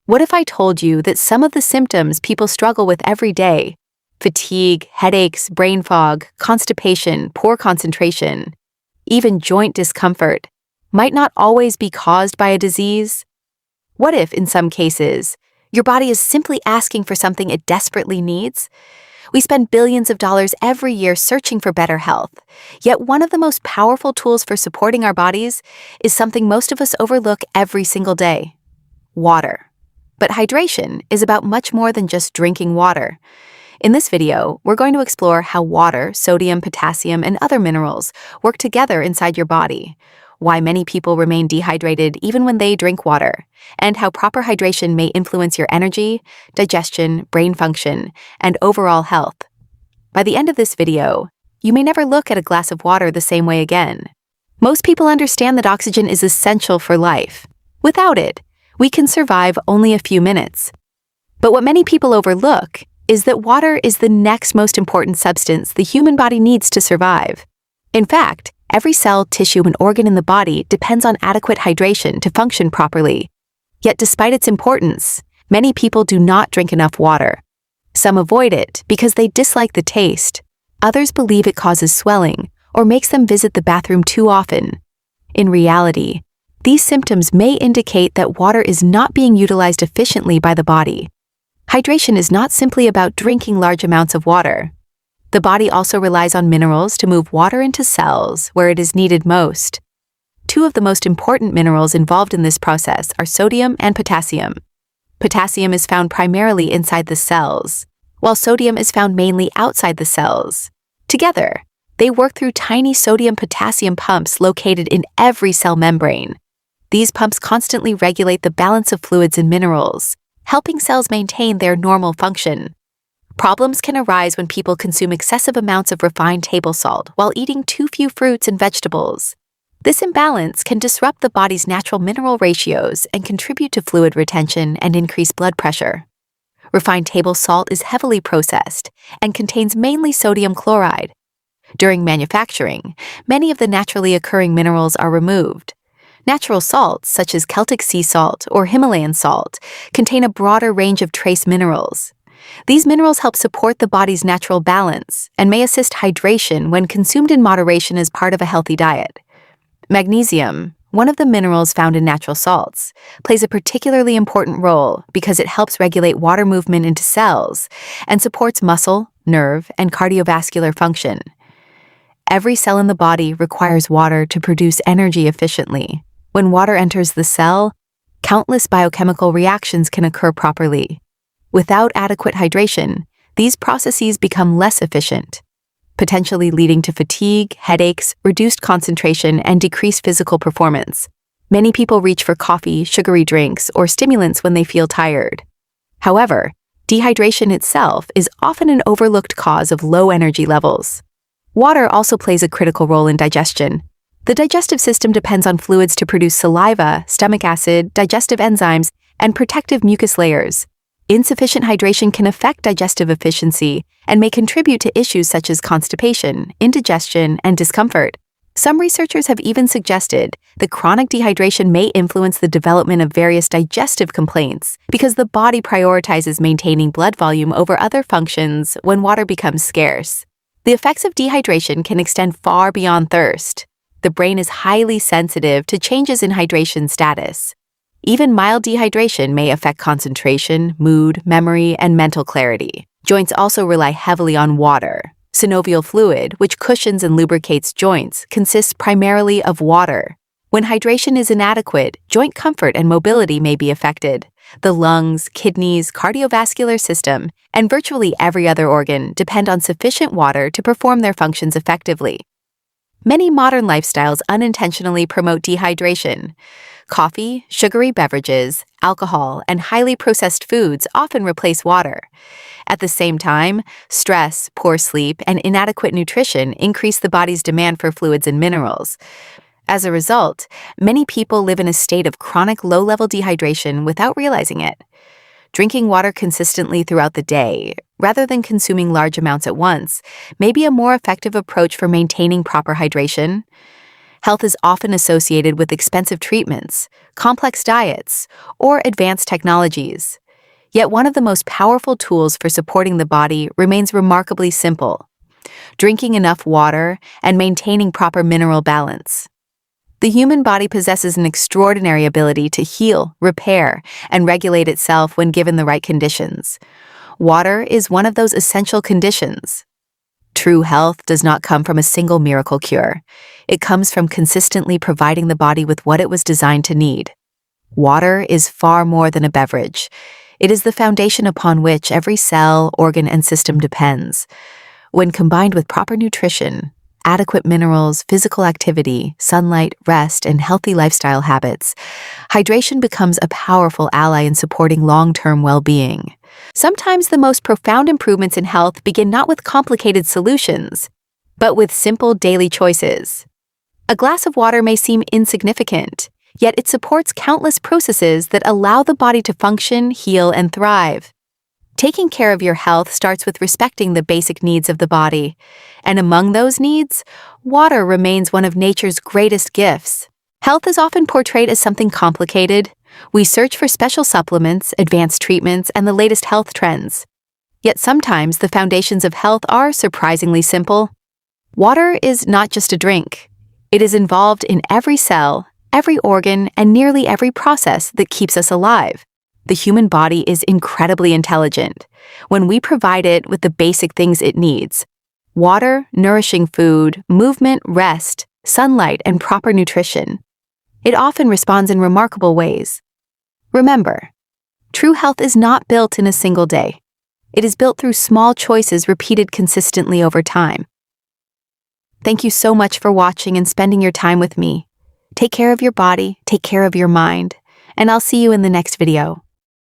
What if I told you that some of the symptoms people struggle with every day, fatigue, headaches, brain fog, constipation, poor concentration, even joint discomfort, might not always be caused by a disease? What if, in some cases, your body is simply asking for something it desperately needs? We spend billions of dollars every year searching for better health, yet one of the most powerful tools for supporting our bodies is something most of us overlook every single day: water. But hydration is about much more than just drinking water. In this video, we're going to explore how water, sodium, potassium, and other minerals work together inside your body, why many people remain dehydrated even when they drink water, and how proper hydration may influence your energy, digestion, brain function, and overall health. By the end of this video, you may never look at a glass of water the same way again. Most people understand that oxygen is essential for life. Without it, we can survive only a few minutes. But what many people overlook is that water is the next most important substance the human body needs to survive. In fact, every cell, tissue, and organ in the body depends on adequate hydration to function properly. Yet despite its importance, many people do not drink enough water. Some avoid it because they dislike the taste. Others believe it causes swelling or makes them visit the bathroom too often. In reality, these symptoms may indicate that water is not being utilized efficiently by the body. Hydration is not simply about drinking large amounts of water. The body also relies on minerals to move water into cells where it is needed most. Two of the most important minerals involved in this process are sodium and potassium. Potassium is found primarily inside the cells, while sodium is found mainly outside the cells. Together, they work through tiny sodium-potassium pumps located in every cell membrane. These pumps constantly regulate the balance of fluids and minerals, helping cells maintain their normal function. Problems can arise when people consume excessive amounts of refined table salt while eating too few fruits and vegetables. This imbalance can disrupt the body's natural mineral ratios and contribute to fluid retention and increased blood pressure. Refined table salt is heavily processed and contains mainly sodium chloride. During manufacturing, many of the naturally occurring minerals are removed. Natural salts, such as Celtic sea salt or Himalayan salt, contain a broader range of trace minerals. These minerals help support the body's natural balance and may assist hydration when consumed in moderation as part of a healthy diet. Magnesium, one of the minerals found in natural salts, plays a particularly important role because it helps regulate water movement into cells and supports muscle, nerve, and cardiovascular function. Every cell in the body requires water to produce energy efficiently. When water enters the cell, countless biochemical reactions can occur properly. Without adequate hydration, these processes become less efficient, potentially leading to fatigue, headaches, reduced concentration, and decreased physical performance. Many people reach for coffee, sugary drinks, or stimulants when they feel tired. However, dehydration itself is often an overlooked cause of low energy levels. Water also plays a critical role in digestion. The digestive system depends on fluids to produce saliva, stomach acid, digestive enzymes, and protective mucus layers. Insufficient hydration can affect digestive efficiency and may contribute to issues such as constipation, indigestion, and discomfort. Some researchers have even suggested that chronic dehydration may influence the development of various digestive complaints because the body prioritizes maintaining blood volume over other functions when water becomes scarce. The effects of dehydration can extend far beyond thirst. The brain is highly sensitive to changes in hydration status. Even mild dehydration may affect concentration, mood, memory, and mental clarity. Joints also rely heavily on water. Synovial fluid, which cushions and lubricates joints, consists primarily of water. When hydration is inadequate, joint comfort and mobility may be affected. The lungs, kidneys, cardiovascular system, and virtually every other organ depend on sufficient water to perform their functions effectively. Many modern lifestyles unintentionally promote dehydration. Coffee, sugary beverages, alcohol, and highly processed foods often replace water. At the same time, stress, poor sleep, and inadequate nutrition increase the body's demand for fluids and minerals. As a result, many people live in a state of chronic low-level dehydration without realizing it. Drinking water consistently throughout the day, rather than consuming large amounts at once, may be a more effective approach for maintaining proper hydration. Health is often associated with expensive treatments, complex diets, or advanced technologies. Yet one of the most powerful tools for supporting the body remains remarkably simple: drinking enough water and maintaining proper mineral balance. The human body possesses an extraordinary ability to heal, repair, and regulate itself when given the right conditions. Water is one of those essential conditions. True health does not come from a single miracle cure. It comes from consistently providing the body with what it was designed to need. Water is far more than a beverage. It is the foundation upon which every cell, organ, and system depends. When combined with proper nutrition, adequate minerals, physical activity, sunlight, rest, and healthy lifestyle habits, hydration becomes a powerful ally in supporting long-term well-being. Sometimes the most profound improvements in health begin not with complicated solutions, but with simple daily choices. A glass of water may seem insignificant, yet it supports countless processes that allow the body to function, heal, and thrive. Taking care of your health starts with respecting the basic needs of the body, and among those needs, water remains one of nature's greatest gifts. Health is often portrayed as something complicated. We search for special supplements, advanced treatments, and the latest health trends. Yet sometimes the foundations of health are surprisingly simple. Water is not just a drink. It is involved in every cell, every organ, and nearly every process that keeps us alive. The human body is incredibly intelligent. When we provide it with the basic things it needs: water, nourishing food, movement, rest, sunlight, and proper nutrition, it often responds in remarkable ways. Remember, true health is not built in a single day. It is built through small choices repeated consistently over time. Thank you so much for watching and spending your time with me. Take care of your body, take care of your mind, and I'll see you in the next video.